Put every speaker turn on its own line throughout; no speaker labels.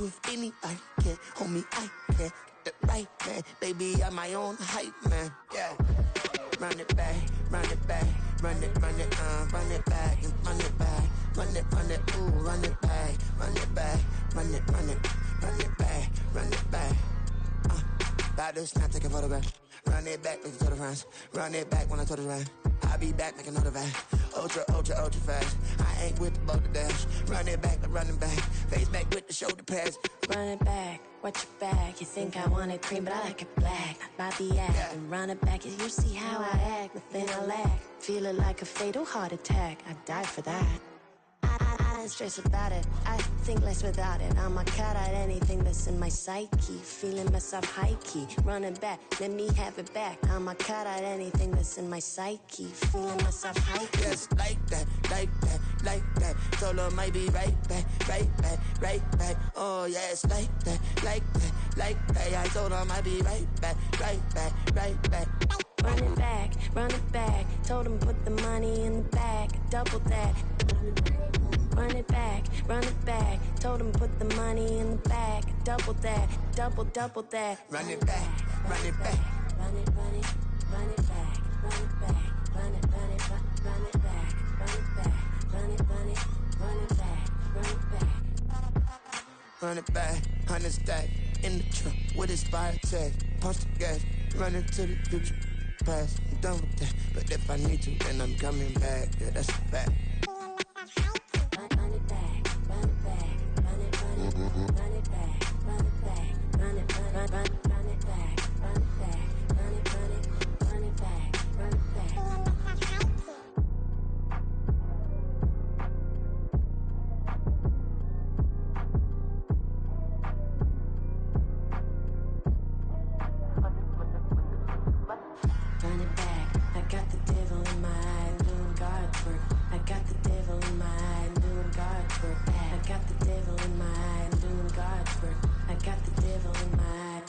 you if anybody can. Homie, I can get the right man. Baby, I'm my own hype man. Yeah. Run it back, run it back, run it back, and run it back, run it, ooh, run it back, run it back, run it back, run it back. About to snap, take a photograph. Run it back, make it to the friends. Run it back when I told it right. I'll be back, make another van. Ultra, ultra, ultra fast. I ain't with the boat to dash. Run it back, but running back. Face back with the shoulder pads.
Run it back, watch your back. You think I want it cream, but I like it black. Might be act and run it back. You see how I act, nothing I lack. Feel it like a fatal heart attack. I'd die for that. I don't stress about it, I think less without it. I'ma cut out anything that's in my psyche. Feeling myself high key, running back, let me have it back. I'ma cut out anything that's in my psyche. Feeling myself high key.
Yes, like that, like that, like that. Solo might be right back, right back, right back. Oh yes, like that, like that, like that. I told her I might be right back, right back, right back.
Run it back, run it back. Told him put the money in the bag, double that. Run it back, run it back. Told him put the money in the bag, double that, double that.
Run it back, run it back.
Run it, run it, run it back, run it back, run it, run it, run it back, run it back, run it, run it, run it back, run it back.
Run it back, 100 stack in the trunk with his fire tag. Punch the gas, run into the future. Past, I'm done with that. But if I need to, then I'm coming back. Yeah, that's a fact.
Run it back, run it back, run it, run it, run it back, run it back, run it, run it, run it back, run it back, run it, run it, run it back, run it back. Run it back, I got the devil in my eye, doing guard work. I got the devil in my eye, doing guard work. I got the devil in my eye, doing guard work. I got the devil in my eye.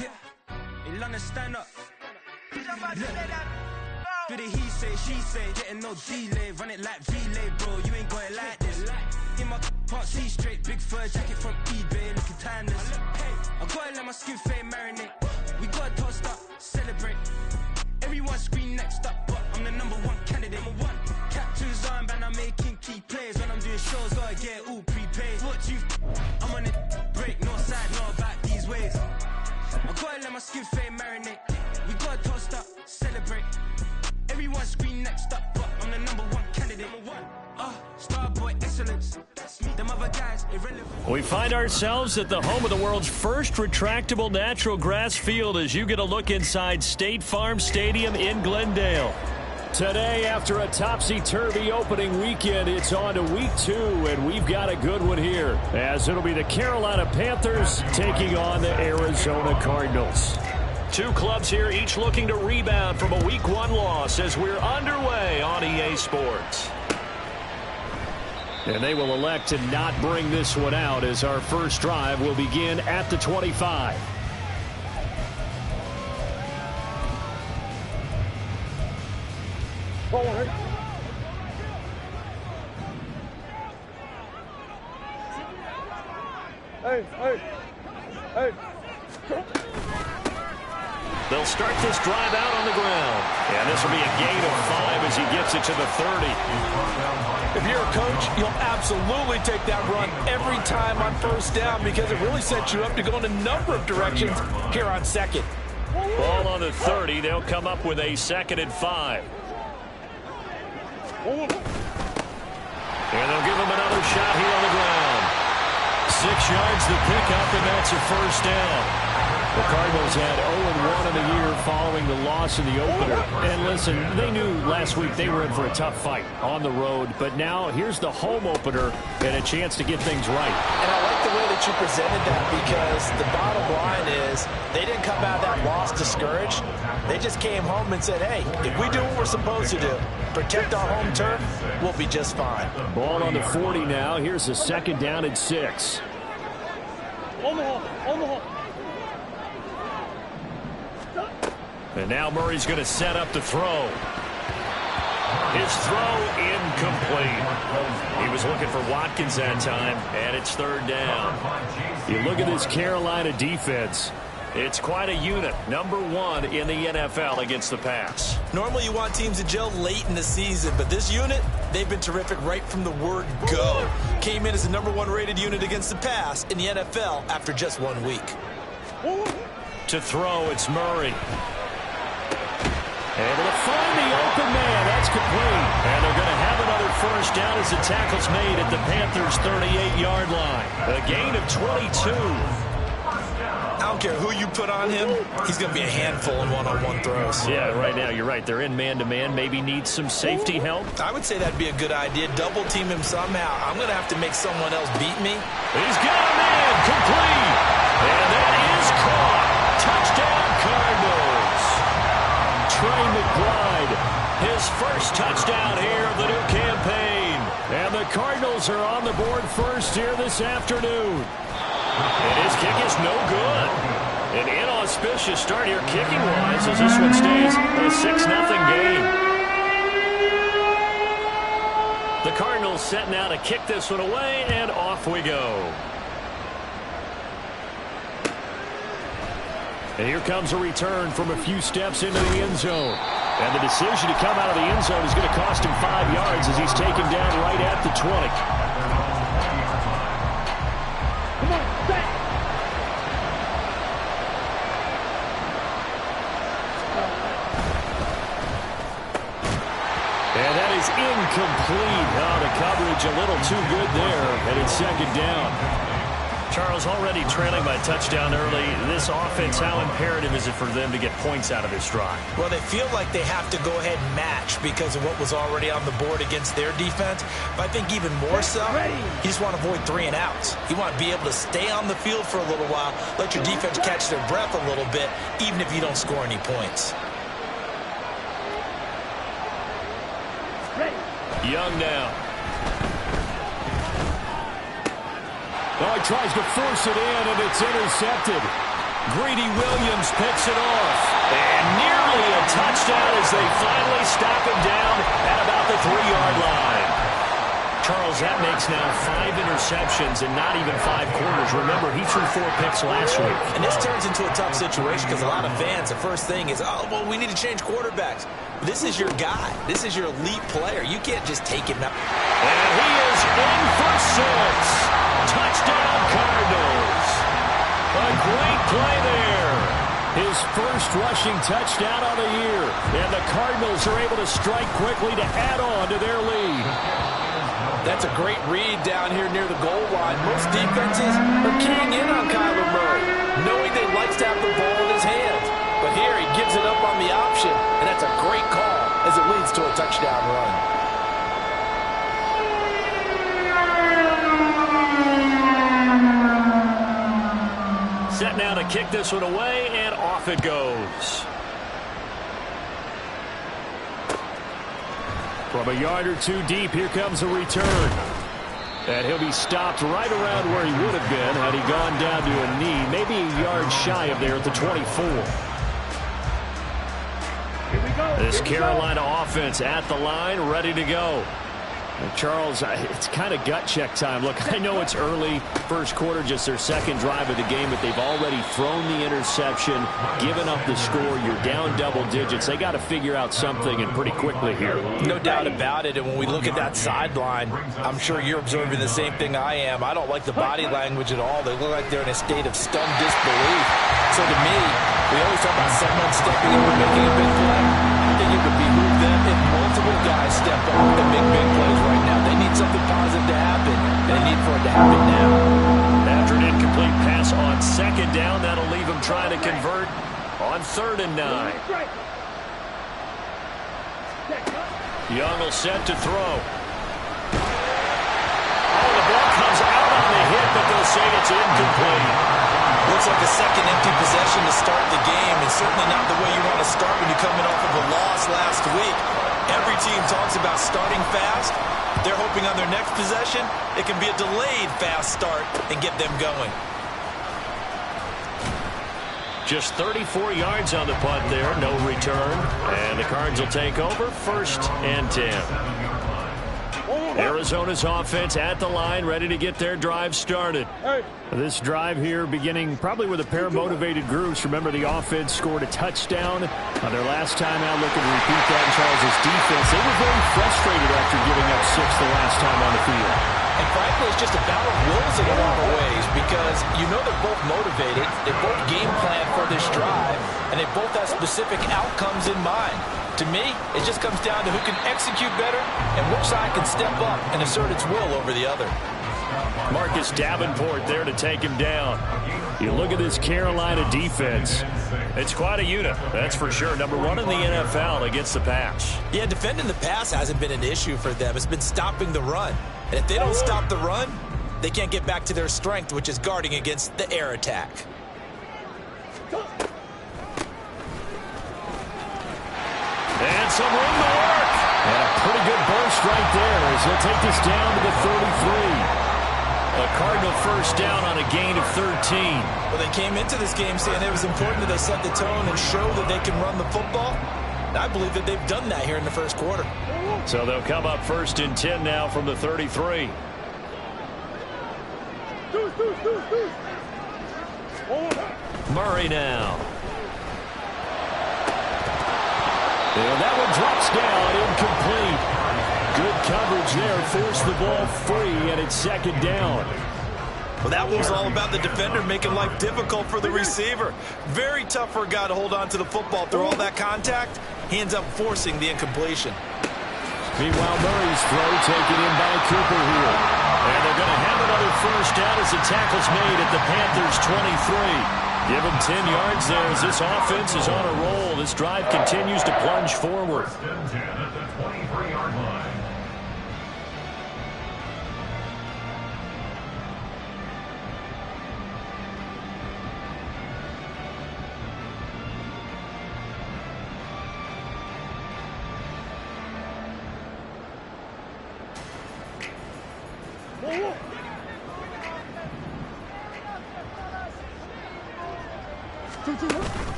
Yeah, in London, stand up. Do the he say, she say, getting no delay, run it like relay, bro. You ain't got it like this. In my part, see straight, big fur jacket from eBay, looking timeless. I gotta let my skin fade marinate. We gotta toast up, celebrate. Everyone scream next up, but I'm the #1 candidate. Captain's armband, I'm making key plays. When I'm doing shows, gotta get it all prepaid. What you? I'm on it, break, no side, no about these ways. I gotta let my skin fade marinate. We gotta toast up, celebrate. Everyone scream next up, but I'm the #1 candidate. Starboy excellence. Them other guys, irrelevant.
We find ourselves at the home of the world's first retractable natural grass field as you get a look inside State Farm Stadium in Glendale. Today, after a topsy-turvy opening weekend, it's on to week 2, and we've got a good one here, as it'll be the Carolina Panthers taking on the Arizona Cardinals. Two clubs here, each looking to rebound from a week 1 loss as we're underway on EA Sports. And they will elect to not bring this one out as our first drive will begin at the 25.
Forward. Hey.
They'll start this drive out on the ground. And this will be a gain of 5 as he gets it to the 30.
If you're a coach, you'll absolutely take that run every time on first down because it really sets you up to go in a number of directions here on second.
Ball on the 30. They'll come up with a 2nd and 5. And they'll give him another shot here on the ground. 6 yards the pickup, and that's a first down. The Cardinals had 0-1 in the year following the loss in the opener. And listen, they knew last week they were in for a tough fight on the road. But now here's the home opener and a chance to get things right.
And I like the way that you presented that, because the bottom line is they didn't come out of that loss discouraged. They just came home and said, hey, if we do what we're supposed to do, protect our home turf, we'll be just fine.
Ball on the 40 now. Here's a 2nd down and 6. And now Murray's going to set up the throw. His throw incomplete. He was looking for Watkins that time, and it's 3rd down. You look at this Carolina defense. It's quite a unit, number 1 in the NFL against the pass.
Normally you want teams to gel late in the season, but this unit, they've been terrific right from the word go. Came in as the number 1 rated unit against the pass in the NFL after just 1 week.
To throw, it's Murray. Able to find the open man. That's complete. And they're going to have another 1st down as the tackle's made at the Panthers' 38-yard line. A gain of 22.
I don't care who you put on him, he's going to be a handful in one-on-one throws.
Yeah, right now, you're right. They're in man-to-man. Maybe needs some safety help.
I would say that'd be a good idea. Double team him somehow. I'm going to have to make someone else beat me.
He's got a man. Complete. And that is caught. Touchdown, Cardinals. Trey McBride, his 1st touchdown here of the new campaign. And the Cardinals are on the board first here this afternoon. And his kick is no good. An inauspicious start here kicking-wise as this one stays a 6-0 game. The Cardinals set now to kick this one away, and off we go. And here comes a return from a few steps into the end zone. And the decision to come out of the end zone is going to cost him 5 yards as he's taken down right at the 20. And that is incomplete. Oh, the coverage a little too good there, and it's 2nd down. Charles, already trailing by touchdown early. This offense, how imperative is it for them to get points out of this drive?
Well, they feel like they have to go ahead and match because of what was already on the board against their defense. But I think even more so, you just want to avoid 3 and outs. You want to be able to stay on the field for a little while, let your defense catch their breath a little bit, even if you don't score any points.
Young now. Oh, he tries to force it in, and it's intercepted. Greedy Williams picks it off. And nearly a touchdown as they finally stop him down at about the 3-yard line. Charles, that makes now 5 interceptions and not even 5 quarters. Remember, he threw 4 picks last week.
And this turns into a tough situation because a lot of fans, the first thing is, oh, well, we need to change quarterbacks. This is your guy. This is your elite player. You can't just take him out.
And he is in for 6. Touchdown, Cardinals. A great play there. His 1st rushing touchdown of the year. And the Cardinals are able to strike quickly to add on to their lead.
That's a great read down here near the goal line. Most defenses are keying in on Kyler Murray, knowing they likes to have the ball in his hands. But here he gives it up on the option, and that's a great call as it leads to a touchdown run.
Set now to kick this one away, and off it goes. From a yard or 2 deep, here comes a return. And he'll be stopped right around where he would have been had he gone down to a knee, maybe a yard shy of there at the 24. This Carolina offense at the line, ready to go. Charles, it's kind of gut check time. Look, I know it's early, 1st quarter, just their 2nd drive of the game, but they've already thrown the interception, given up the score. You're down double digits. They got to figure out something, and pretty quickly here.
No doubt about it, and when we look at that sideline, I'm sure you're observing the same thing I am. I don't like the body language at all. They look like they're in a state of stunned disbelief. So to me, we always talk about someone stepping up and making a big play. I think it would behoove them if multiple guys step up and make big plays right now. They need something positive to happen. They need for it to happen now.
After an incomplete pass on 2nd down, that'll leave them trying to 3rd and 9. Young will set to throw. Oh, the ball comes out on the hit, but they'll say it's incomplete.
Looks like a second empty possession to start the game, and certainly not the way you want to start when you're coming off of a loss last week. Every team talks about starting fast. They're hoping on their next possession, it can be a delayed fast start and get them going.
Just 34 yards on the punt there, no return. And the Cards will take over, 1st and 10. Arizona's offense at the line, ready to get their drive started. This drive here beginning probably with a pair of motivated groups. Remember, the offense scored a touchdown on their last time out. Looking to repeat that in Charles' defense. They were very frustrated after giving up 6 the last time on the field.
And frankly, it's just a battle of wills in a lot of ways because you know they're both motivated. They both game plan for this drive, and they both have specific outcomes in mind. To me, it just comes down to who can execute better and which side can step up and assert its will over the other.
Marcus Davenport there to take him down. You look at this Carolina defense. It's quite a unit, that's for sure. Number 1 in the NFL against the pass.
Yeah, defending the pass hasn't been an issue for them. It's been stopping the run. And if they don't stop the run, they can't get back to their strength, which is guarding against the air attack.
And some room to work. And a pretty good burst right there as he'll take this down to the 33. A Cardinal 1st down on a gain of 13.
Well, they came into this game saying it was important that they set the tone and show that they can run the football. And I believe that they've done that here in the 1st quarter.
So they'll come up 1st and 10 now from the 33. Murray now. And that one drops down, incomplete. Good coverage there, forced the ball free, and it's 2nd down.
Well, that was all about the defender making life difficult for the receiver. Very tough for a guy to hold on to the football through all that contact. He ends up forcing the incompletion.
Meanwhile, Murray's throw taken in by Cooper here. And they're going to have another 1st down as the tackle's made at the Panthers' 23. Give him 10 yards there as this offense is on a roll. This drive continues to plunge forward.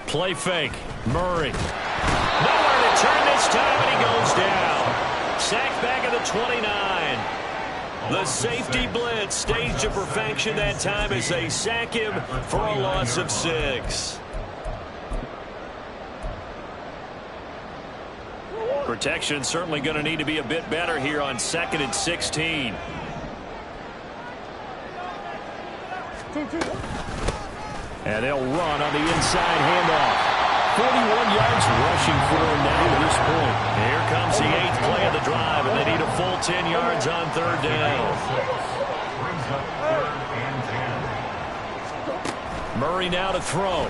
Play fake. Murray. Nowhere to turn this time, and he goes down. Sacked back at the 29. The safety blitz staged to perfection that time as they sack him for a loss of 6. Protection certainly going to need to be a bit better here on 2nd and 16. And they'll run on the inside handoff. 41 yards rushing for him now to this point. Here comes the 8th play of the drive, and they need a full 10 yards on 3rd down. Murray now to throw.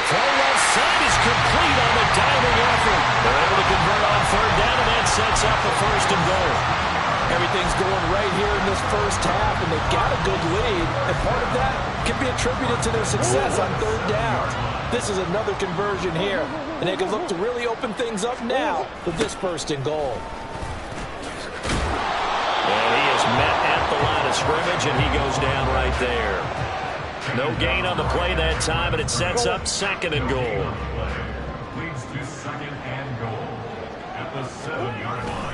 Throw left side is complete on the diving effort. They're able to convert on 3rd down, and that sets up a 1st and goal.
Everything's going right here in this 1st half, and they've got a good lead. And part of that can be attributed to their success on 3rd down. This is another conversion here, and they can look to really open things up now with this 1st and goal.
And he is met at the line of scrimmage, and he goes down right there. No gain on the play that time, and it sets up 2nd and goal.
Leads to 2nd and goal at the 7-yard line.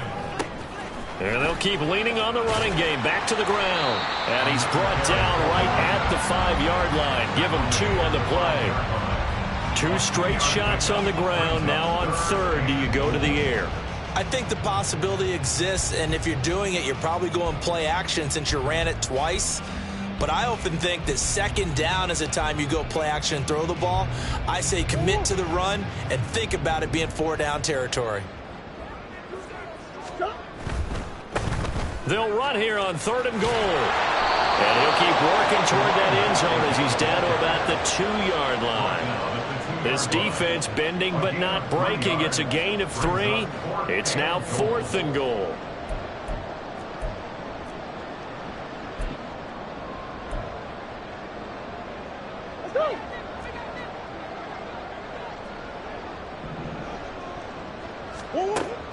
And they'll keep leaning on the running game. Back to the ground. And he's brought down right at the 5-yard line. Give him 2 on the play. 2 straight shots on the ground. Now on 3rd, do you go to the air?
I think the possibility exists, and if you're doing it, you're probably going play action since you ran it twice. But I often think that 2nd down is the time you go play action and throw the ball. I say commit to the run and think about it being 4-down territory.
They'll run here on 3rd and goal. And he'll keep working toward that end zone as he's down to about the 2-yard line. This defense bending but not breaking. It's a gain of 3. It's now 4th and goal.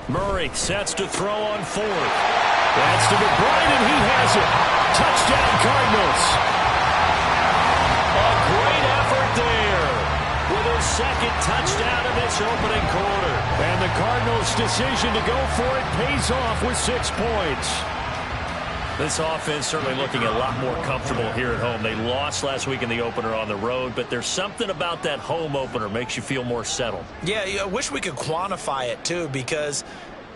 Murray sets to throw on 4th. That's to McBride, and he has it. Touchdown, Cardinals. A great effort there with his 2nd touchdown in this opening quarter. And the Cardinals' decision to go for it pays off with 6 points. This offense certainly looking a lot more comfortable here at home. They lost last week in the opener on the road, but there's something about that home opener makes you feel more settled.
Yeah, I wish we could quantify it, too, because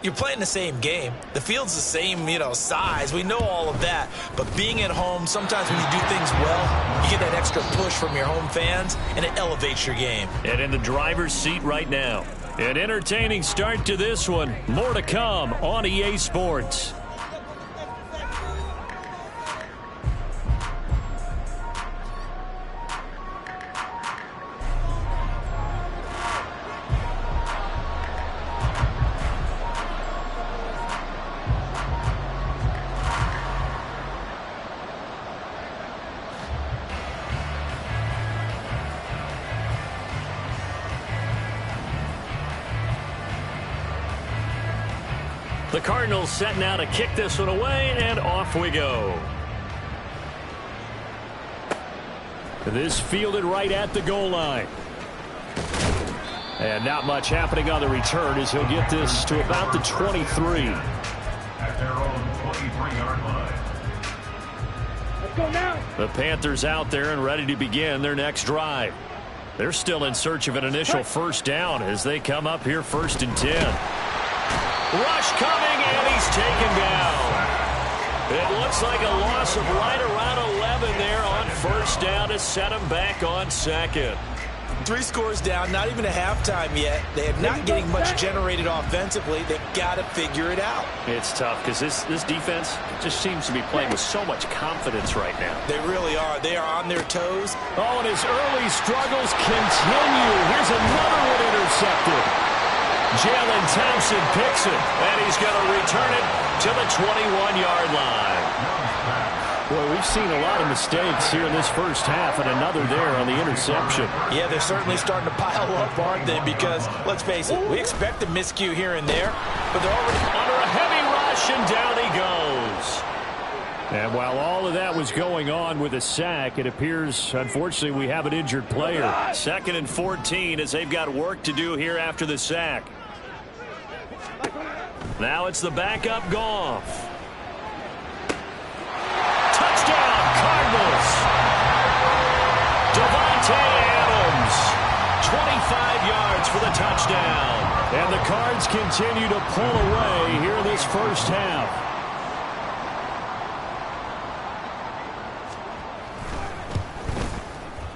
you're playing the same game. The field's the same, size. We know all of that. But being at home, sometimes when you do things well, you get that extra push from your home fans, and it elevates your game.
And in the driver's seat right now. An entertaining start to this one. More to come on EA Sports. The Cardinals setting out to kick this one away, and off we go. This fielded right at the goal line. And not much happening on the return as he'll get this to about the 23.
At their own 23-yard line.
Let's go now.
The Panthers out there and ready to begin their next drive. They're still in search of an initial first down as they come up here 1st and 10. Rush coming, and he's taken down. It looks like a loss of right around 11 there on first down to set him back on 2nd.
3 scores down, not even a halftime yet. They are not getting much generated offensively. They've got to figure it out.
It's tough because this defense just seems to be playing with so much confidence right now.
They really are. They are on their toes.
Oh, and his early struggles continue. Here's another one intercepted. Jalen Thompson picks it, and he's going to return it to the 21-yard line. Boy, we've seen a lot of mistakes here in this first half, and another there on the interception.
Yeah, they're certainly starting to pile up, aren't they? Because, let's face it, we expect a miscue here and there, but they're already
under a heavy rush, and down he goes. And while all of that was going on with a sack, it appears, unfortunately, we have an injured player. 2nd and 14 as they've got work to do here after the sack. Now it's the backup Goff. Touchdown, Cardinals. Devontae Adams, 25 yards for the touchdown. And the Cards continue to pull away here in this first half.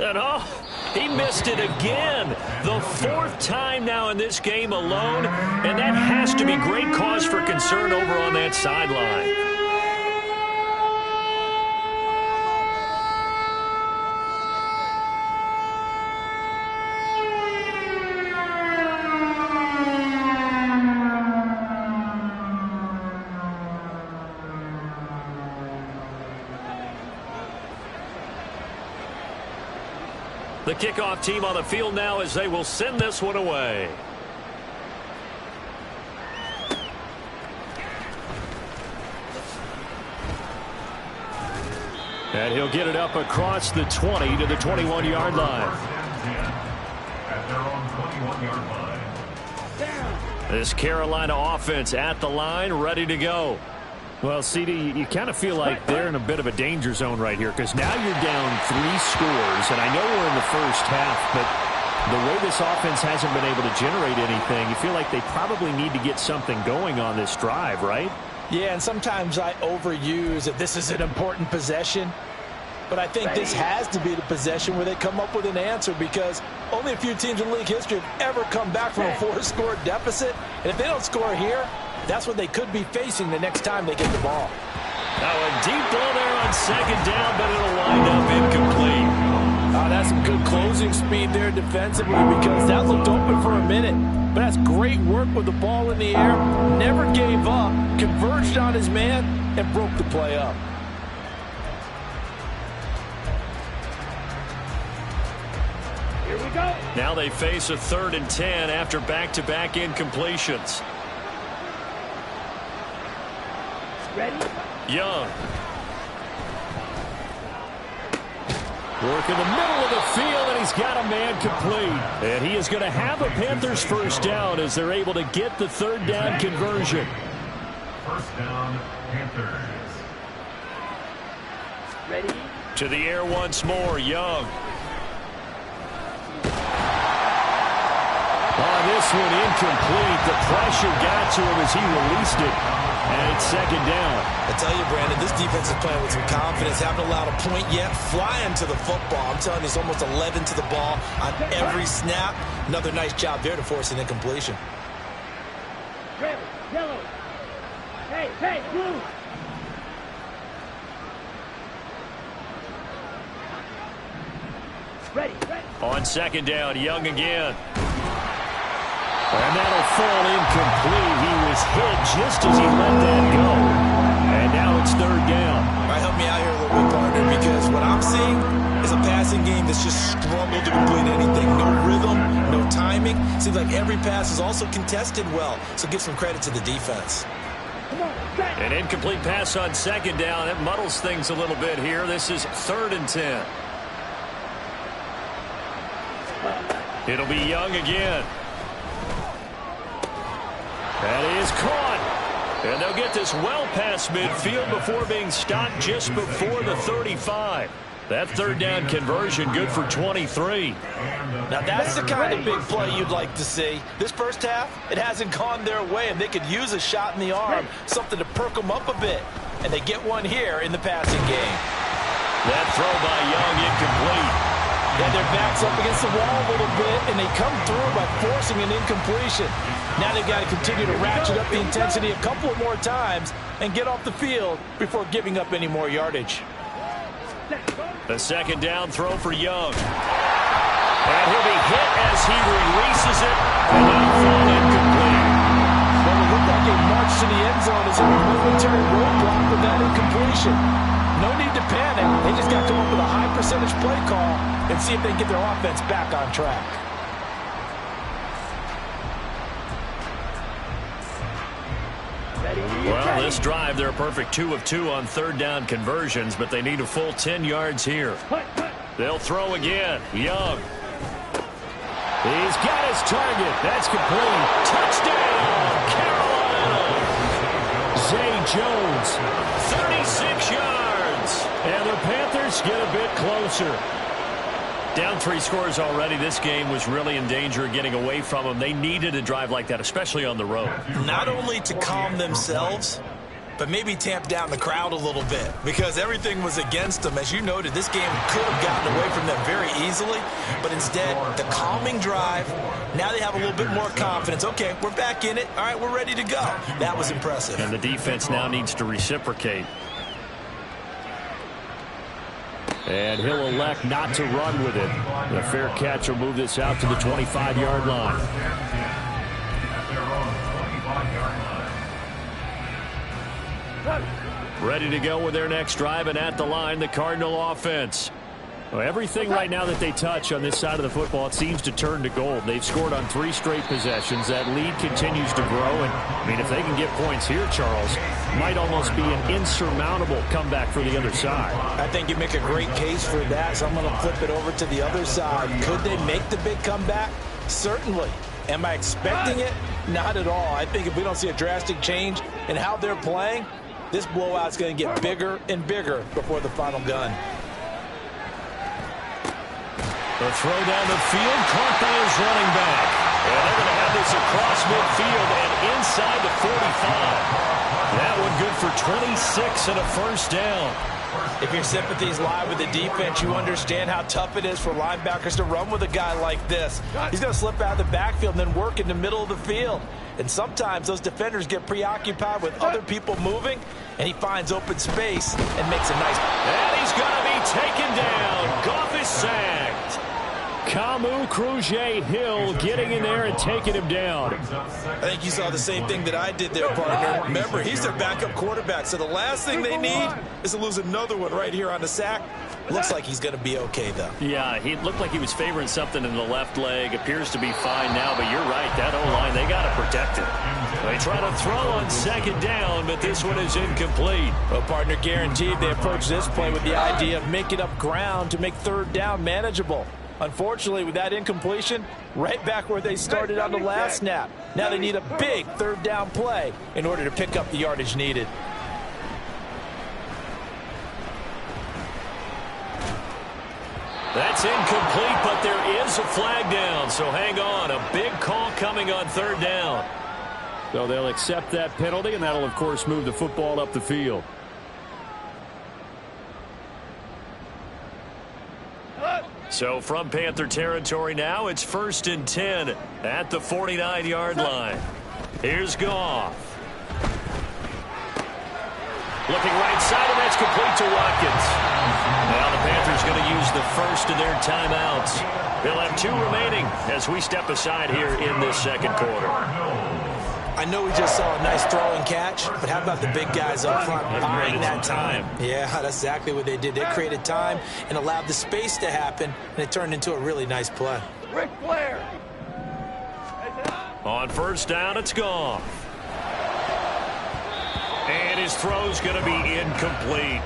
And he missed it again. The 4th time now in this game alone, and that has to be great cause for concern over on that sideline. The kickoff team on the field now as they will send this one away. And he'll get it up across the 20 to the 21-yard line.
At their own 21-yard line.
This Carolina offense at the line, ready to go. Well, CD, you kind of feel like they're in a bit of a danger zone right here because now you're down 3 scores, and I know we're in the first half, but the way this offense hasn't been able to generate anything, you feel like they probably need to get something going on this drive, right?
Yeah, and sometimes I overuse that this is an important possession, but I think this has to be the possession where they come up with an answer because only a few teams in league history have ever come back from a 4-score deficit, and if they don't score here, That's what they could be facing the next time they get the ball.
Now a deep ball there on second down, but it'll wind up incomplete.
That's some good closing speed there defensively because that looked open for a minute. But that's great work with the ball in the air. Never gave up, converged on his man, and broke the play up.
Here we go.
Now they face a 3rd and 10 after back-to-back incompletions.
Ready?
Young. Work in the middle of the field, and he's got a man complete. And he is going to have a Panthers first down as they're able to get the 3rd down conversion.
First down, Panthers.
Ready?
To the air once more, Young. On this one, incomplete. The pressure got to him as he released it. And it's 2nd down.
I tell you, Brandon, this defense is playing with some confidence. Haven't allowed a point yet. Flying to the football. I'm telling you, it's almost 11 to the ball on every snap. Another nice job there to force an incompletion.
Red, yellow. Hey, blue. Ready.
On 2nd down, Young again. And that'll fall incomplete. He was hit just as he let that go. And now it's 3rd down.
All right, help me out here a little bit, partner, because what I'm seeing is a passing game that's just struggled to complete anything. No rhythm, no timing. Seems like every pass is also contested well. So give some credit to the defense.
An incomplete pass on 2nd down. It muddles things a little bit here. This is 3rd and 10. It'll be Young again. That is caught. And they'll get this well past midfield before being stopped just before the 35. That 3rd down conversion good for 23.
Now that's the kind of big play you'd like to see. This first half, it hasn't gone their way, and they could use a shot in the arm, something to perk them up a bit. And they get one here in the passing game.
That throw by Young incomplete.
And their backs up against the wall a little bit, and they come through by forcing an incompletion. Now they've got to continue to ratchet up the intensity a couple more times and get off the field before giving up any more yardage.
The 2nd down throw for Young. And he'll be hit as he releases it, and that'll fall incomplete.
Well, it looked like a march to the end zone as a momentary roadblock with that incompletion. No need to panic. They just got to come up with a high percentage play call and see if they can get their offense back on track.
Well, this drive, they're a perfect 2 of 2 on 3rd down conversions, but they need a full 10 yards here. They'll throw again. Young. He's got his target. That's complete. Touchdown, Carolina. Zay Jones, 36 yards. And the Panthers get a bit closer. Down 3 scores already. This game was really in danger of getting away from them. They needed a drive like that, especially on the road.
Not only to calm themselves, but maybe tamp down the crowd a little bit because everything was against them. As you noted, this game could have gotten away from them very easily, but instead, the calming drive, now they have a little bit more confidence. Okay, we're back in it. All right, we're ready to go. That was impressive.
And the defense now needs to reciprocate. And he'll elect not to run with it. The fair catch will move this out to the 25-yard line. Ready to go with their next drive, and at the line, the Cardinal offense. Well, everything right now that they touch on this side of the football, it seems to turn to gold. They've scored on 3 straight possessions. That lead continues to grow. And, I mean, if they can get points here, Charles, might almost be an insurmountable comeback for the other side.
I think you make a great case for that, so I'm going to flip it over to the other side. Could they make the big comeback? Certainly. Am I expecting it? Not at all. I think if we don't see a drastic change in how they're playing, this blowout's going to get bigger and bigger before the final gun.
The throw down the field, caught by his running back. And they're going to have this across midfield and inside the 45. That one good for 26 and a first down.
If your sympathies lie with the defense, you understand how tough it is for linebackers to run with a guy like this. He's going to slip out of the backfield and then work in the middle of the field. And sometimes those defenders get preoccupied with other people moving, and he finds open space and makes a nice...
And he's going to be taken down. Goff is sacked. Kamu Cruz-Hill getting in there and taking him down.
I think you saw the same thing that I did there, partner. Remember, he's their backup quarterback, so the last thing they need is to lose another one right here on the sack. Looks like he's going to be okay, though.
Yeah, he looked like he was favoring something in the left leg. Appears to be fine now, but you're right. That O-line, they got to protect it. They try to throw on second down, but this one is incomplete.
Well, partner, guaranteed they approach this play with the idea of making up ground to make third down manageable. Unfortunately, with that incompletion, right back where they started on the last snap. Now they need a big third down play in order to pick up the yardage needed.
That's incomplete, but there is a flag down, so hang on. A big call coming on third down. So they'll accept that penalty, and that'll, of course, move the football up the field. So from Panther territory now, it's 1st and 10 at the 49-yard line. Here's Goff. Looking right side, and that's complete to Watkins. Now the Panthers going to use the first of their timeouts. They'll have 2 remaining as we step aside here in this second quarter.
I know we just saw a nice throw and catch, but how about the big guys up front buying that time? Yeah, that's exactly what they did. They created time and allowed the space to happen, and it turned into a really nice play.
Ric Flair.
On first down, it's Goff. And his throw's going to be incomplete.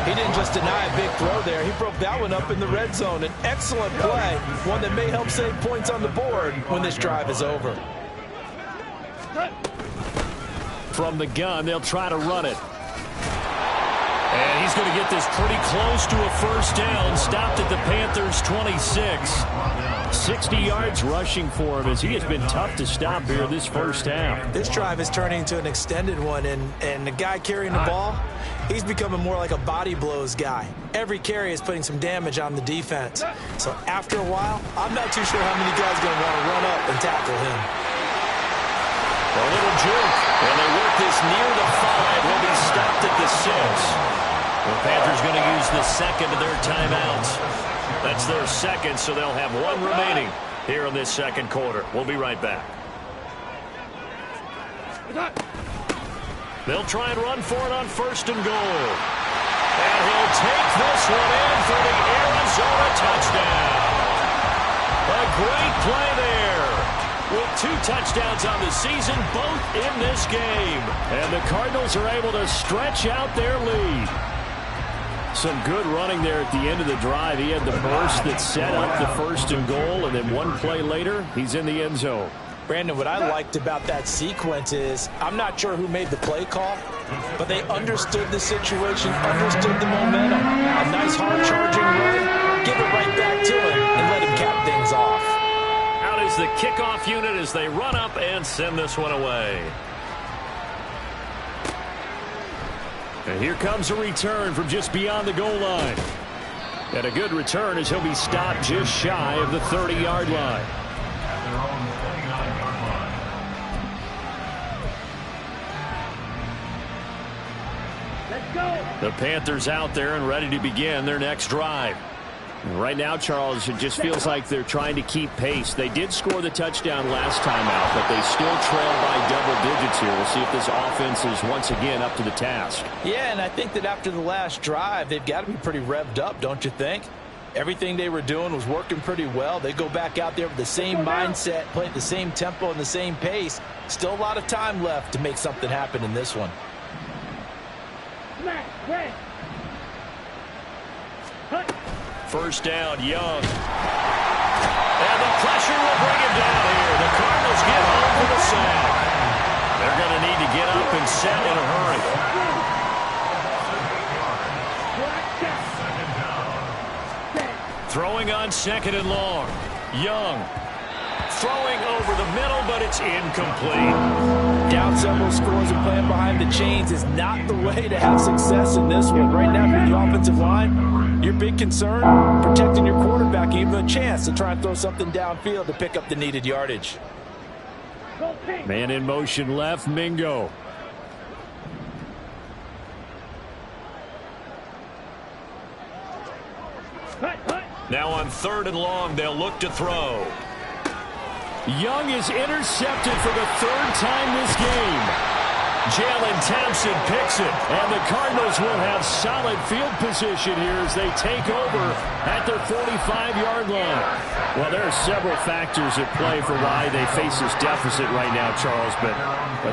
He didn't just deny a big throw there. He broke that one up in the red zone. An excellent play, one that may help save points on the board when this drive is over.
From the gun, they'll try to run it. And he's going to get this pretty close to a first down. Stopped at the Panthers' 26. 60 yards rushing for him as he has been tough to stop here this first half.
This drive is turning into an extended one, and the guy carrying the ball, he's becoming more like a body blows guy. Every carry is putting some damage on the defense. So after a while, I'm not too sure how many guys are going to want to run up and tackle him.
A little juke, and they work this near the 5. Will be stopped at the 6. The Panthers going to use the second of their timeouts. That's their second, so they'll have 1 remaining here in this second quarter. We'll be right back. They'll try and run for it on 1st and goal. And he'll take this one in for the Arizona touchdown. A great play there. With 2 touchdowns on the season, both in this game. And the Cardinals are able to stretch out their lead. Some good running there at the end of the drive. He had the burst that set up the 1st and goal, and then 1 play later, he's in the end zone.
Brandon, what I liked about that sequence is I'm not sure who made the play call, but they understood the situation, understood the momentum. A nice hard-charging run, give it right back to him, and let him cap things off.
Out is the kickoff unit as they run up and send this one away. And here comes a return from just beyond the goal line. And a good return as he'll be stopped just shy of the 30-yard line.
Let's go.
The Panthers out there and ready to begin their next drive. Right now, Charles, it just feels like they're trying to keep pace. They did score the touchdown last time out, but they still trail by double digits here. We'll see if this offense is once again up to the task.
Yeah, and I think that after the last drive, they've got to be pretty revved up, don't you think? Everything they were doing was working pretty well. They go back out there with the same mindset, play at the same tempo and the same pace. Still a lot of time left to make something happen in this one.
First down, Young. And the pressure will bring him down here. The Cardinals get home for the sack. They're going to need to get up and set in a hurry. Throwing on 2nd and long. Young. Throwing over the middle, but it's incomplete.
Down several scores and playing behind the chains is not the way to have success in this one. Right now, for the offensive line, your big concern, protecting your quarterback, give him a chance to try and throw something downfield to pick up the needed yardage.
Man in motion left, Mingo. Now on 3rd and long, they'll look to throw. Young is intercepted for the 3rd time this game. Jalen Thompson picks it, and the Cardinals will have solid field position here as they take over at their 45-yard line. Well, there are several factors at play for why they face this deficit right now, Charles, but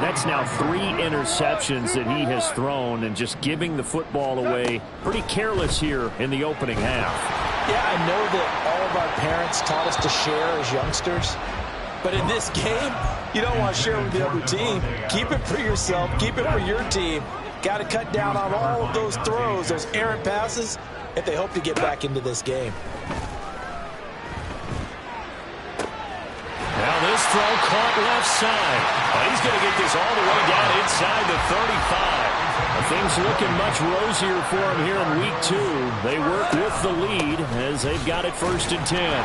that's now 3 interceptions that he has thrown and just giving the football away pretty careless here in the opening half.
Yeah, I know that all of our parents taught us to share as youngsters, but in this game, you don't want to share with the other team. Keep it for yourself. Keep it for your team. Got to cut down on all of those throws, those errant passes, if they hope to get back into this game.
Now this throw caught left side. He's going to get this all the way down inside the 35. Things looking much rosier for him here in week 2. They work with the lead as they've got it 1st and 10.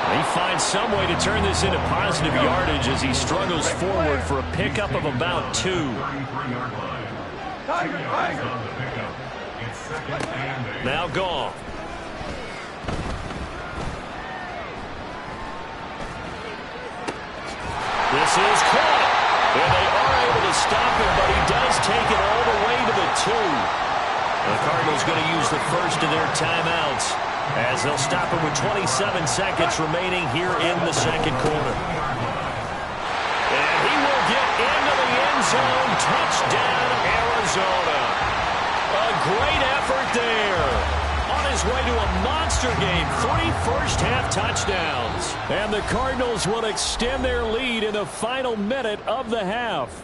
He finds some way to turn this into positive yardage as he struggles forward for a pickup of about 2. Now gone. This is caught. And they are able to stop him, but he does take it all the way to the 2. The Cardinals going to use the first of their timeouts as they'll stop him with 27 seconds remaining here in the 2nd quarter. And he will get into the end zone. Touchdown, Arizona. A great effort there. On his way to a monster game. 3 first-half touchdowns. And the Cardinals will extend their lead in the final minute of the half.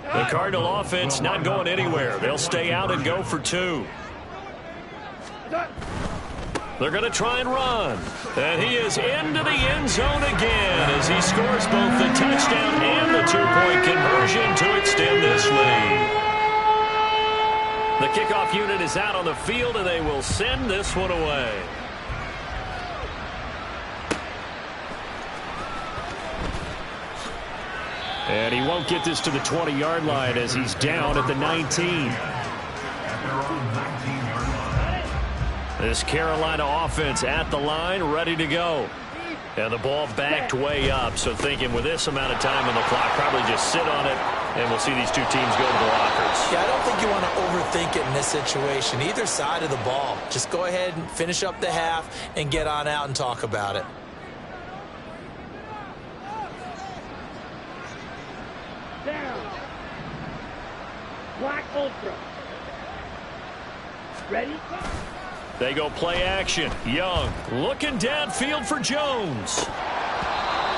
The Cardinal offense not going anywhere. They'll stay out and go for 2. They're going to try and run. And he is into the end zone again as he scores both the touchdown and the 2-point conversion to extend this lead. The kickoff unit is out on the field, and they will send this one away. And he won't get this to the 20-yard line as he's down at the 19. This Carolina offense at the line, ready to go. And the ball backed way up, so thinking with this amount of time on the clock, probably just sit on it, and we'll see these two teams go to the lockers.
Yeah, I don't think you want to overthink it in this situation. Either side of the ball. Just go ahead and finish up the half and get on out and talk about it.
Down. Black Ultra. Ready?
They go play action. Young looking downfield for Jones.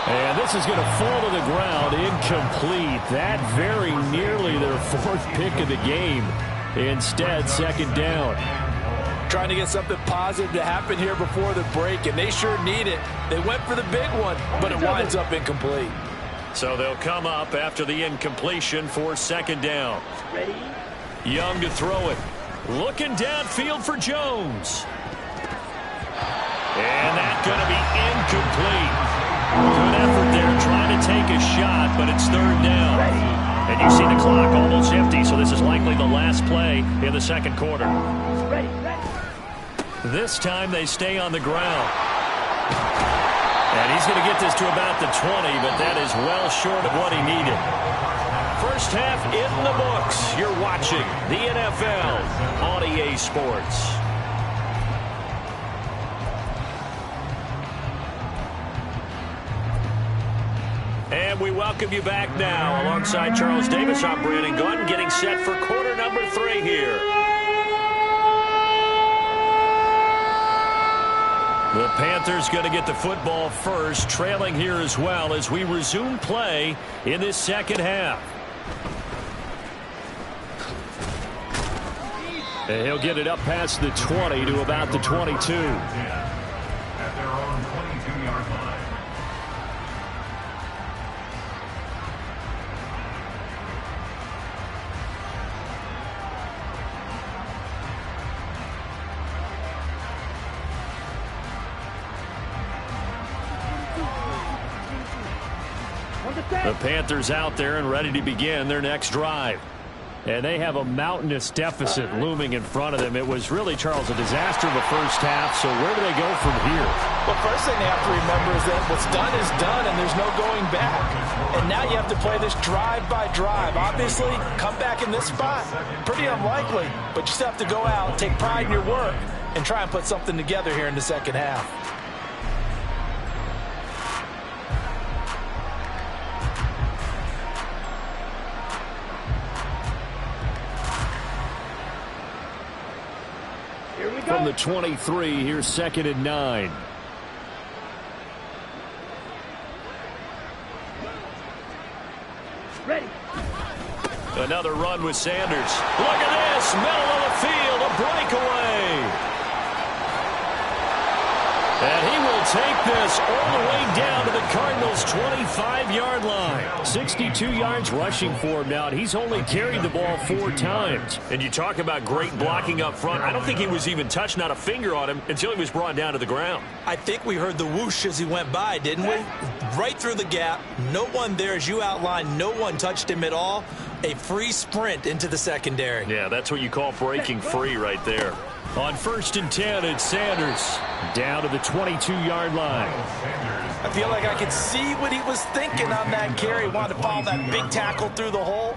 And this is going to fall to the ground incomplete. That very nearly their 4th pick of the game. Instead, 2nd down.
Trying to get something positive to happen here before the break, and they sure need it. They went for the big one, but it winds up incomplete.
So they'll come up after the incompletion for 2nd down.
Ready?
Young to throw it. Looking downfield for Jones. And that's going to be incomplete. Good effort there trying to take a shot, but it's 3rd down. And you see the clock almost empty, so this is likely the last play in the 2nd quarter. This time they stay on the ground. And he's going to get this to about the 20, but that is well short of what he needed. First half in the books. You're watching the NFL on EA Sports. And we welcome you back now. Alongside Charles Davis, I'm Brandon Gunn, getting set for quarter number 3 here. The Panthers going to get the football first, trailing here as well as we resume play in this 2nd half. And he'll get it up past the 20 to about the 22.
At their own 22-yard line.
The Panthers out there and ready to begin their next drive. And they have a mountainous deficit looming in front of them. It was really, Charles, a disaster of a first half. So where do they go from here?
Well, first thing they have to remember is that what's done is done, and there's no going back. And now you have to play this drive by drive. Obviously, come back in this spot, pretty unlikely. But you still have to go out, take pride in your work, and try and put something together here in the second half.
From the 23, here's 2nd and 9.
Ready.
Another run with Sanders. Look at this, middle of the field, a breakaway. And he will take this all the way down to the Cardinals' 25-yard line. 62 yards rushing for him now. He's only carried the ball 4 times. And you talk about great blocking up front. I don't think he was even touched, not a finger on him, until he was brought down to the ground.
I think we heard the whoosh as he went by, didn't we? Right through the gap. No one there, as you outlined. No one touched him at all. A free sprint into the secondary.
Yeah, that's what you call breaking free right there. On 1st and 10, it's Sanders down to the 22-yard line.
I feel like I could see what he was thinking on that carry. Wanted to follow that big tackle through the hole.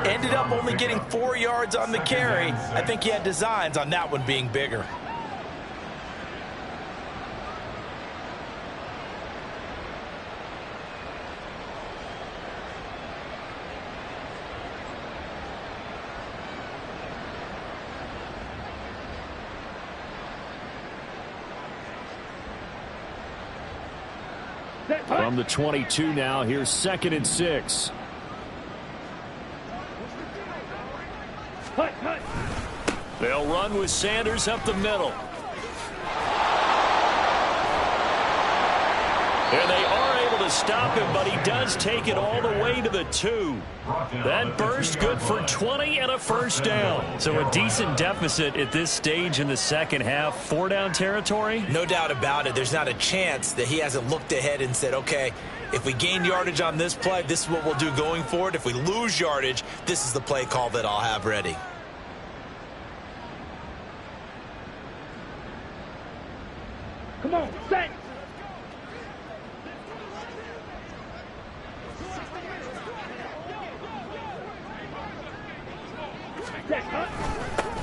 Ended up only getting 4 yards on the carry. I think he had designs on that one being bigger.
From the 22 now, here's 2nd and 6. They'll run with Sanders up the middle. And they are able to stop him, but he does take it all the way to the 2. That burst good for 20 and a first down. So a decent deficit at this stage in the second half. 4-down territory?
No doubt about it. There's not a chance that he hasn't looked ahead and said, okay, if we gain yardage on this play, this is what we'll do going forward. If we lose yardage, this is the play call that I'll have ready.
Come on, set.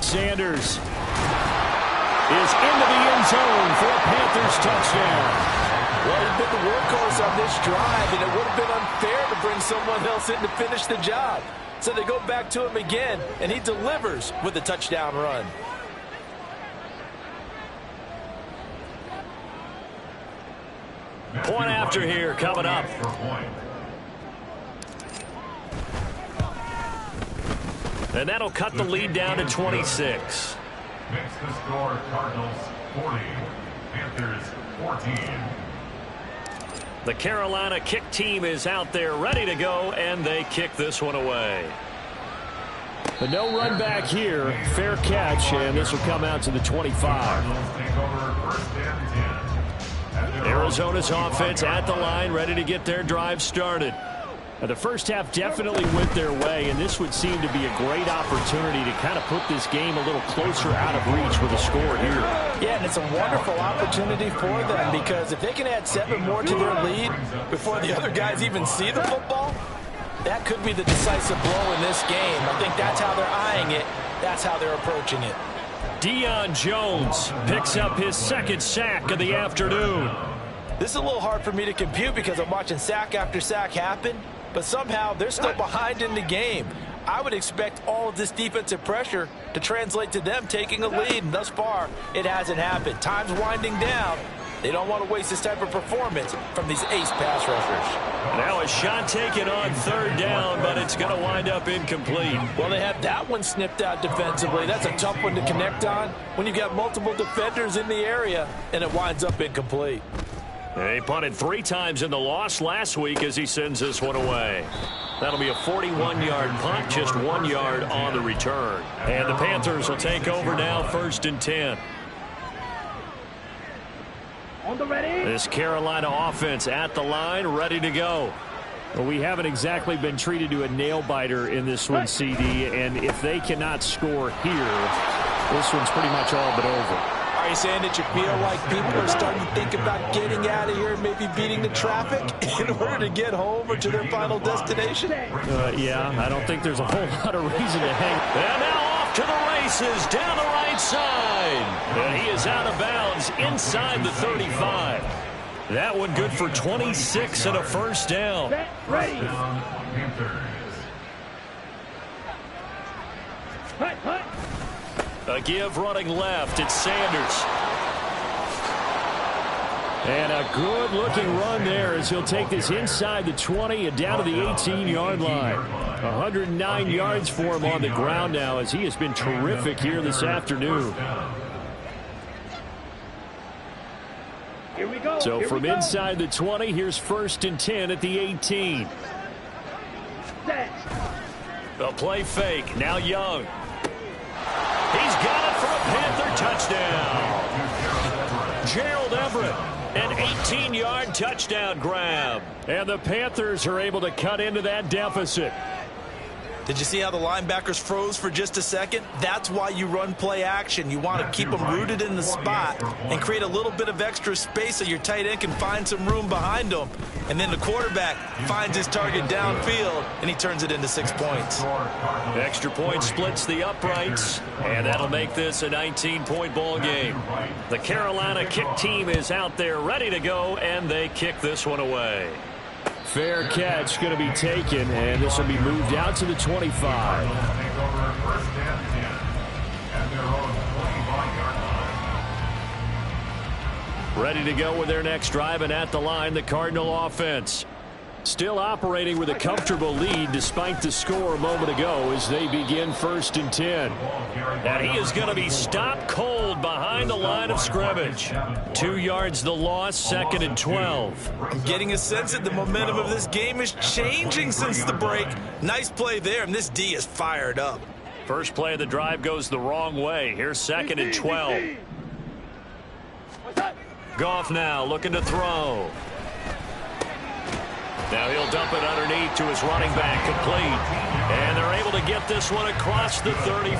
Sanders is into the end zone for a Panthers touchdown.
Well, he's been the workhorse on this drive, and it would have been unfair to bring someone else in to finish the job. So they go back to him again, and he delivers with a touchdown run.
Point after here coming up. And that'll cut the lead down to 26.
Makes the score Cardinals 40, Panthers 14.
The Carolina kick team is out there ready to go, and they kick this one away. But no run back here. Fair catch, and this will come out to the 25. Arizona's offense at the line, ready to get their drive started. Now, the first half definitely went their way, and this would seem to be a great opportunity to kind of put this game a little closer out of reach with a score here.
Yeah, and it's a wonderful opportunity for them, because if they can add 7 more to their lead before the other guys even see the football, that could be the decisive blow in this game. I think that's how they're eyeing it. That's how they're approaching it.
Deion Jones picks up his 2nd sack of the afternoon.
This is a little hard for me to compute because I'm watching sack after sack happen, but somehow they're still behind in the game. I would expect all of this defensive pressure to translate to them taking a lead, and thus far, it hasn't happened. Time's winding down. They don't want to waste this type of performance from these ace pass rushers.
Now a shot taken on 3rd down, but it's going to wind up incomplete.
Well, they have that one snipped out defensively. That's a tough one to connect on when you've got multiple defenders in the area, and it winds up incomplete.
He punted 3 times in the loss last week as he sends this one away. That'll be a 41-yard punt, just 1 yard on the return. And the Panthers will take over now, 1st and 10.
On the ready.
This Carolina offense at the line, ready to go. Well, we haven't exactly been treated to a nail-biter in this one, CD, and if they cannot score here, this one's pretty much all but over.
Are you saying that you feel like people are starting to think about getting out of here and maybe beating the traffic in order to get home or to their final destination?
Yeah, I don't think there's a whole lot of reason to hang. And now off to the races down the right side. And he is out of bounds inside the 35. That one good for 26 and a first down.
Ready.
A give running left. It's Sanders. And a good-looking run there as he'll take this inside the 20 and down to the 18-yard line. 109 yards for him on the ground now as he has been terrific here this afternoon.
Here we go.
So from inside the 20, here's 1st and 10 at the 18.
Set.
A play fake. Now Young. He's got it for a Panther touchdown. Gerald Everett, an 18-yard touchdown grab. And the Panthers are able to cut into that deficit.
Did you see how the linebackers froze for just a second? That's why you run play action. You want to keep them rooted in the spot and create a little bit of extra space so your tight end can find some room behind them. And then the quarterback finds his target downfield, and he turns it into 6 points.
Extra point splits the uprights, and that'll make this a 19-point ball game. The Carolina kick team is out there ready to go, and they kick this one away. Fair catch going to be taken, and this will be moved out to the 25. Ready to go with their next drive, and at the line, the Cardinal offense. Still operating with a comfortable lead despite the score a moment ago as they begin 1st and 10. And he is going to be stopped cold behind the line of scrimmage. 2 yards the loss, 2nd and 12.
I'm getting a sense that the momentum of this game is changing since the break. Nice play there, and this D is fired up.
First play of the drive goes the wrong way. Here's 2nd and 12. Goff now looking to throw. Now he'll dump it underneath to his running back, complete. And they're able to get this one across the 35.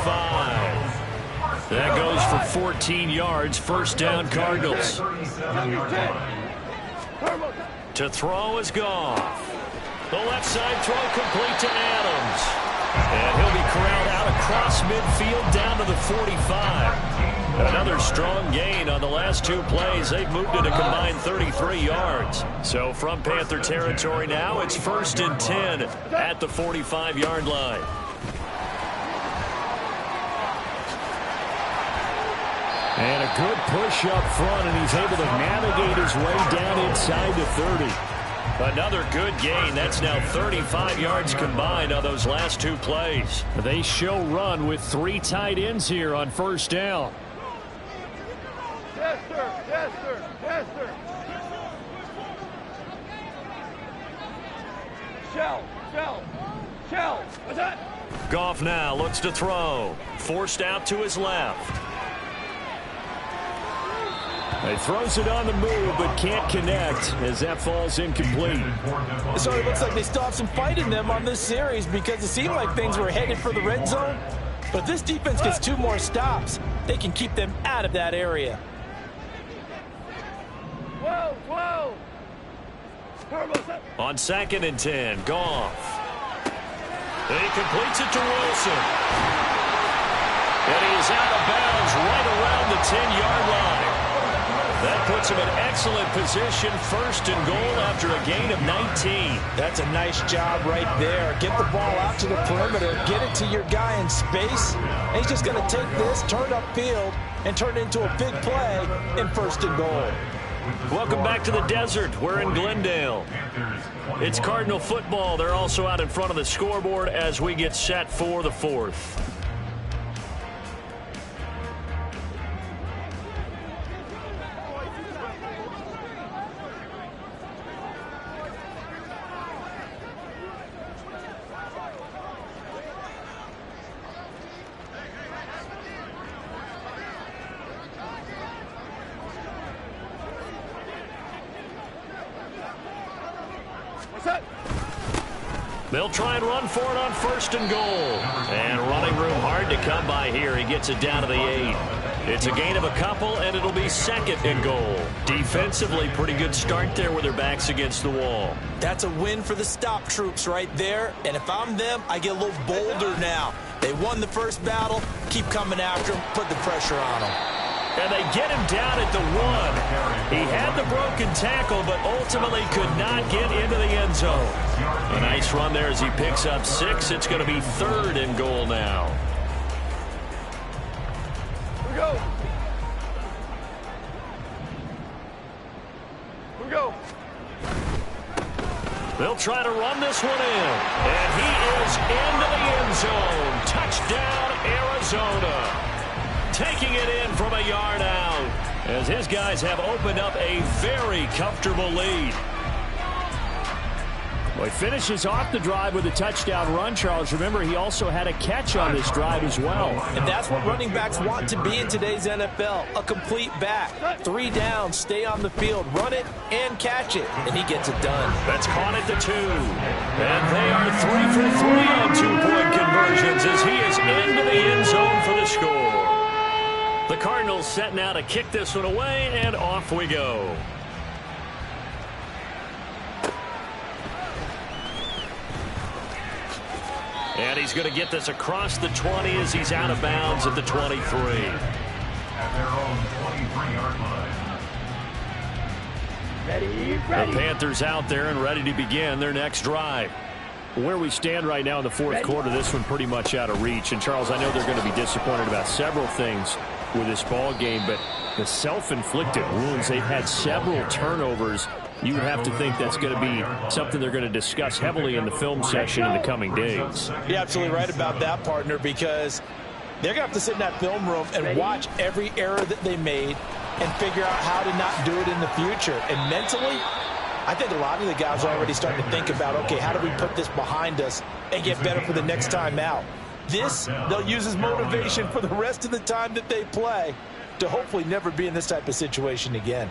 That goes for 14 yards, 1st down Cardinals. To throw is Goff. The left side throw complete to Adams. And he'll be corralled out across midfield down to the 45. Another strong gain on the last 2 plays. They've moved it a combined 33 yards. So from Panther territory now, it's 1st and 10 at the 45-yard line. And a good push up front, and he's able to navigate his way down inside the 30. Another good gain. That's now 35 yards combined on those last 2 plays. They show run with 3 tight ends here on 1st down.
Yes, sir. Yes, sir. Yes, sir. Shell. What's that?
Goff now looks to throw. Forced out to his left. He throws it on the move, but can't connect as that falls incomplete.
So it looks like they still have some fight in them on this series because it seemed like things were headed for the red zone. But this defense gets 2 more stops. They can keep them out of that area.
Whoa.
On 2nd and 10, Goff. He completes it to Wilson. And he is out of bounds right around the 10-yard line. That puts him in excellent position, 1st and goal after a gain of 19. That's a nice job right there. Get the ball out to the perimeter, get it to your guy in space. And he's just going to take this, turn upfield, and turn it into a big play in 1st and goal. Welcome back to the desert. We're in Glendale. It's Cardinal football. They're also out in front of the scoreboard as we get set for the 4th. They'll try and run for it on 1st and goal. And running room hard to come by here. He gets it down to the 8. It's a gain of a couple, and it'll be 2nd and goal. Defensively, pretty good start there with their backs against the wall.
That's a win for the stop troops right there. And if I'm them, I get a little bolder now. They won the first battle. Keep coming after them. Put the pressure on them.
And they get him down at the 1. He had the broken tackle, but ultimately could not get into the end zone. A nice run there as he picks up 6. It's going to be 3rd and goal now.
Here we go. Here we go.
They'll try to run this one in. And he is into the end zone. Touchdown, Arizona. Taking it in from a yard out as his guys have opened up a very comfortable lead. Well, he finishes off the drive with a touchdown run, Charles. Remember, he also had a catch on this drive as well.
And that's what running backs want to be in today's NFL, a complete back. 3 downs, stay on the field, run it, and catch it, and he gets it done.
That's caught at the 2. And they are 3 for 3 on 2-point conversions as he is into the end zone for the score. The Cardinals set now to kick this one away, and off we go. And he's going to get this across the 20 as he's out of bounds at the 23.
At their own 23-yard line.
Ready.
The Panthers out there and ready to begin their next drive. Where we stand right now in the 4th quarter, this one pretty much out of reach. And, Charles, I know they're going to be disappointed about several things with this ball game, but the self-inflicted wounds, they've had several turnovers. You would have to think that's going to be something they're going to discuss heavily in the film session in the coming days.
You're absolutely right about that, partner, because they're going to have to sit in that film room and watch every error that they made and figure out how to not do it in the future. And mentally, I think a lot of the guys are already starting to think about, okay, how do we put this behind us and get better for the next time out? This, they'll use as motivation for the rest of the time that they play to hopefully never be in this type of situation again.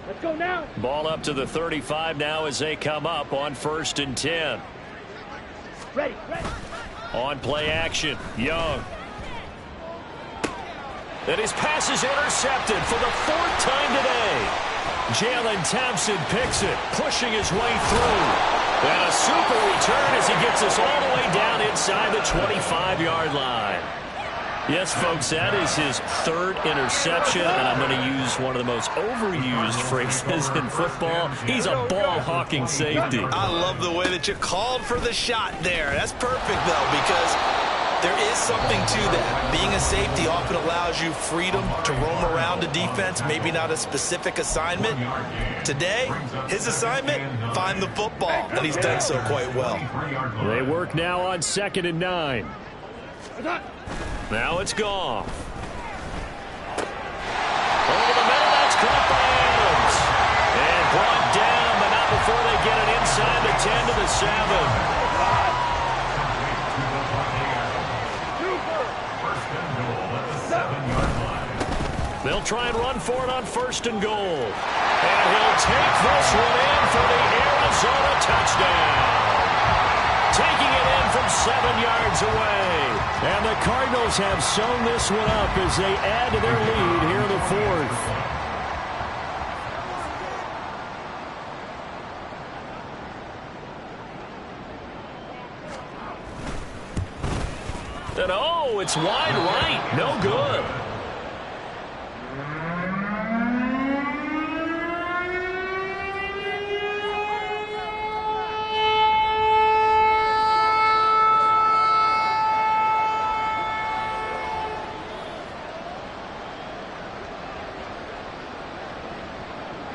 Let's go now.
Ball up to the 35 now as they come up on 1st and 10.
Ready.
On play action, Young. And his pass is intercepted for the 4th time today. Jalen Thompson picks it, pushing his way through. And a super return as he gets us all the way down inside the 25-yard line. Yes, folks, that is his 3rd interception, and I'm going to use one of the most overused phrases in football. He's a ball-hawking safety.
I love the way that you called for the shot there. That's perfect, though, because there is something to that. Being a safety often allows you freedom to roam around a defense, maybe not a specific assignment. Today, his assignment, find the football, and he's done so quite well.
They work now on 2nd and 9. Now it's gone. Over the middle, that's caught by Adams. And brought down, but not before they get it inside the 10 to the 7. They'll try and run for it on 1st and goal. And he'll take this one in for the Arizona touchdown. Taking it in from 7 yards away. And the Cardinals have sewn this one up as they add to their lead here in the 4th. And oh, it's wide right. No good.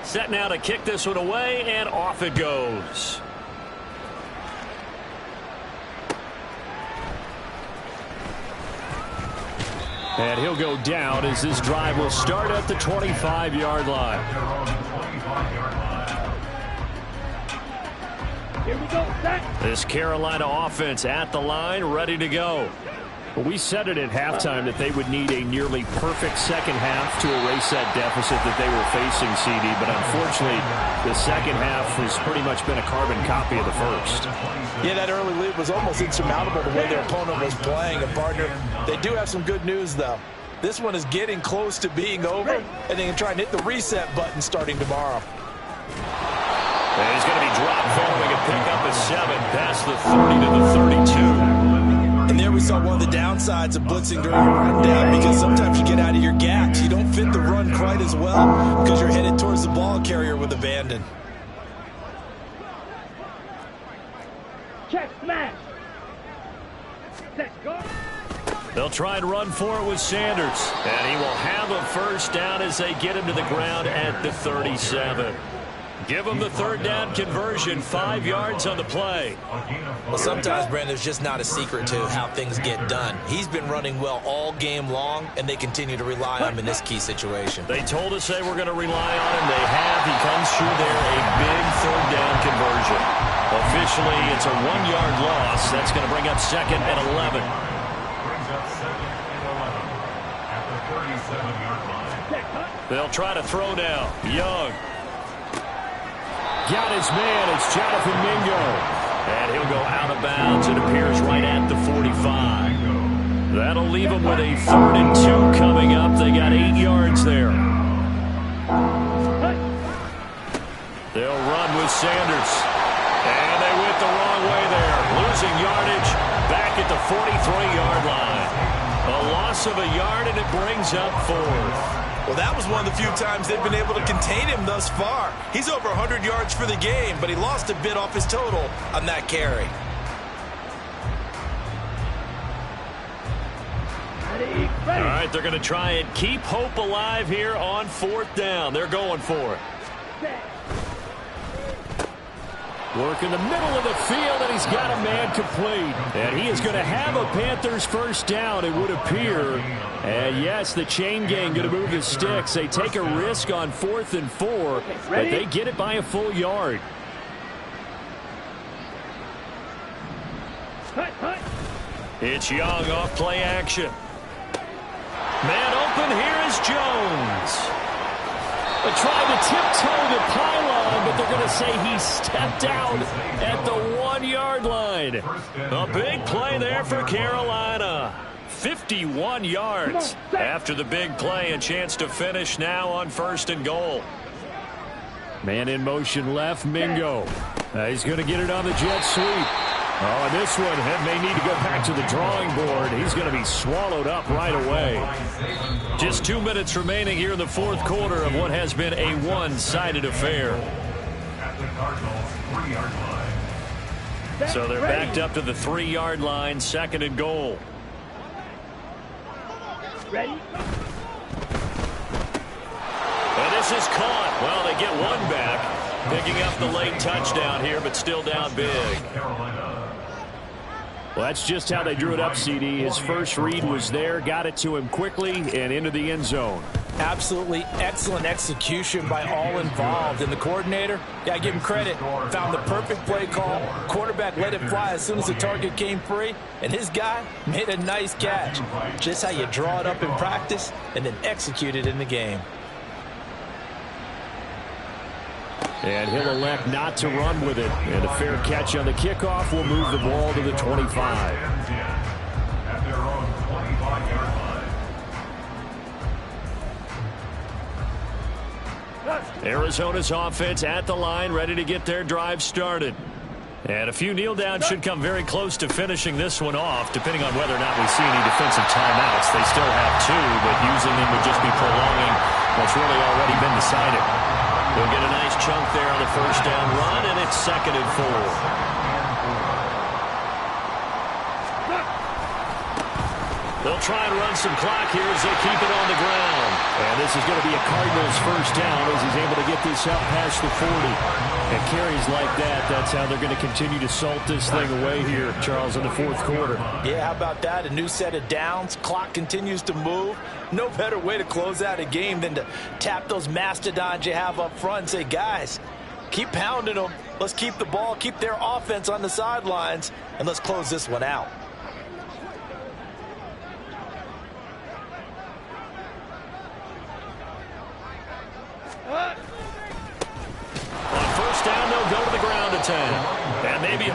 Set now to kick this one away, and off it goes. And he'll go down as this drive will start at the 25-yard line.
Here we go. Set.
This Carolina offense at the line, ready to go. Well, we said it at halftime that they would need a nearly perfect second half to erase that deficit that they were facing, CD. But unfortunately, the second half has pretty much been a carbon copy of the first.
Yeah, that early lead was almost insurmountable the way their opponent was playing. And, partner, they do have some good news, though. This one is getting close to being over, and they can try and hit the reset button starting tomorrow.
And he's going to be dropped following a pickup at 7 past the 30 to the 32.
And there we saw one of the downsides of blitzing during a run down, because sometimes you get out of your gaps. You don't fit the run quite as well because you're headed towards the ball carrier with abandon.
Check, smash. Set, go.
They'll try and run for it with Sanders. And he will have a first down as they get him to the ground at the 37. Give him the third down conversion, 5 yards on the play.
Well, sometimes, Brandon, there's just not a secret to how things get done. He's been running well all game long, and they continue to rely on him in this key situation.
They told us they were going to rely on him. They have. He comes through there, a big third down conversion. Officially, it's a 1-yard loss. That's going to bring up 2nd and 11.
Brings up 2nd and 11 at the 37-yard line.
They'll try to throw now. Young. Got his man. It's Jonathan Mingo. And he'll go out of bounds. It appears right at the 45. That'll leave them with a 3rd and 2 coming up. They got 8 yards there. They'll run with Sanders. And they went the wrong way there. Losing yardage back at the 43-yard line. A loss of a yard, and it brings up 4th.
Well, that was one of the few times they've been able to contain him thus far. He's over 100 yards for the game, but he lost a bit off his total on that carry.
All right, they're going to try and keep hope alive here on 4th down. They're going for it. Work in the middle of the field, and he's got a man complete. And he is going to have a Panthers first down, it would appear. And yes, the chain gang going to move the sticks. They take a risk on 4th and 4, but they get it by a full yard. It's Young off play action. Man open, here is Jones. They tried to tiptoe the pylon, but they're going to say he stepped out at the 1-yard line. A big play there for Carolina. 51 yards after the big play. A chance to finish now on 1st and goal. Man in motion left, Mingo. He's going to get it on the jet sweep. Oh, and this one may need to go back to the drawing board. He's going to be swallowed up right away. Just 2 minutes remaining here in the 4th quarter of what has been a one-sided affair. So they're backed up to the 3-yard line, 2nd and goal.
Ready?
And this is caught. Well, they get one back, picking up the late touchdown here, but still down big. Well, that's just how they drew it up, CD. His first read was there, got it to him quickly, and into the end zone.
Absolutely excellent execution by all involved. And the coordinator, yeah, give him credit, found the perfect play call. Quarterback let it fly as soon as the target came free, and his guy made a nice catch. Just how you draw it up in practice and then execute it in the game.
And he'll elect not to run with it. And a fair catch on the kickoff will move the ball to the 25.
At their own 25-yard line.
Arizona's offense at the line, ready to get their drive started. And a few kneel downs should come very close to finishing this one off, depending on whether or not we see any defensive timeouts. They still have 2, but using them would just be prolonging what's really already been decided. They'll get a nice chunk there on the first down run, and it's 2nd and 4. They'll try and run some clock here as they keep it on the ground. And this is going to be a Cardinals first down as he's able to get this out past the 40. And carries like that, that's how they're going to continue to salt this thing away here, Charles, in the 4th quarter.
Yeah, how about that? A new set of downs. Clock continues to move. No better way to close out a game than to tap those mastodons you have up front and say, guys, keep pounding them. Let's keep the ball, keep their offense on the sidelines, and let's close this one out.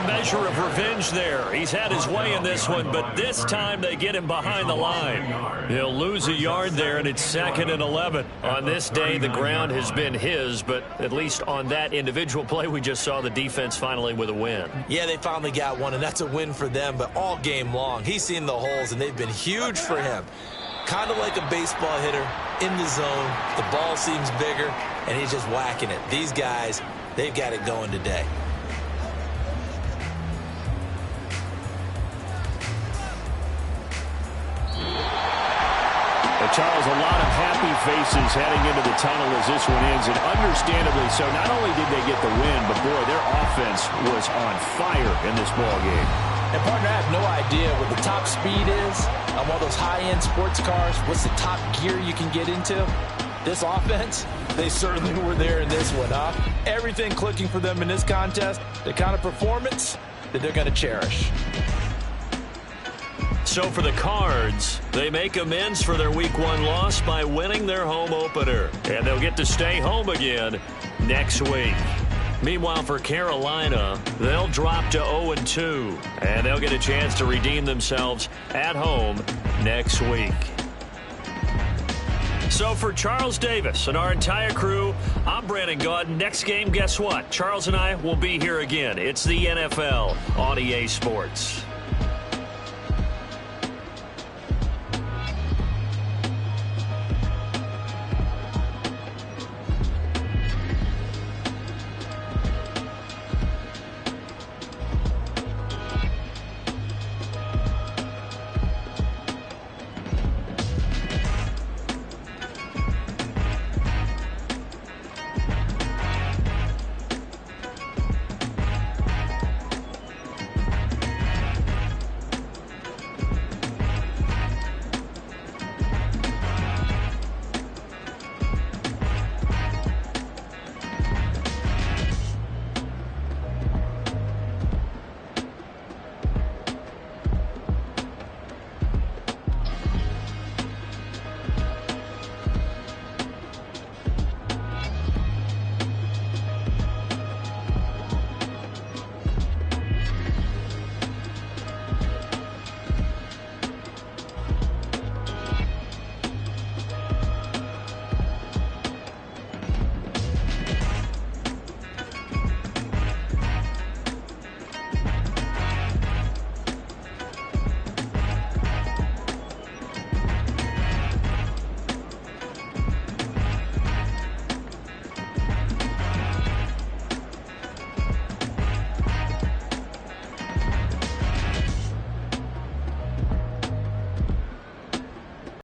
a measure of revenge there. He's had his way in this one, but this time they get him behind the line. He'll lose a yard there, and it's 2nd and 11. On this day, the ground has been his, but at least on that individual play, we just saw the defense finally with a win.
Yeah, they finally got one, and that's a win for them, but all game long, he's seen the holes, and they've been huge for him. Kind of like a baseball hitter in the zone. The ball seems bigger, and he's just whacking it. These guys, they've got it going today.
Charles, a lot of happy faces heading into the tunnel as this one ends, and understandably so. Not only did they get the win, but boy, their offense was on fire in this ball game.
And partner, I have no idea what the top speed is on one of those high-end sports cars. What's the top gear you can get into? This offense, they certainly were there in this one, huh? Everything clicking for them in this contest, the kind of performance that they're going to cherish.
So for the Cards, they make amends for their Week 1 loss by winning their home opener. And they'll get to stay home again next week. Meanwhile, for Carolina, they'll drop to 0-2. And they'll get a chance to redeem themselves at home next week. So for Charles Davis and our entire crew, I'm Brandon Gaudin. Next game, guess what? Charles and I will be here again. It's the NFL on EA Sports.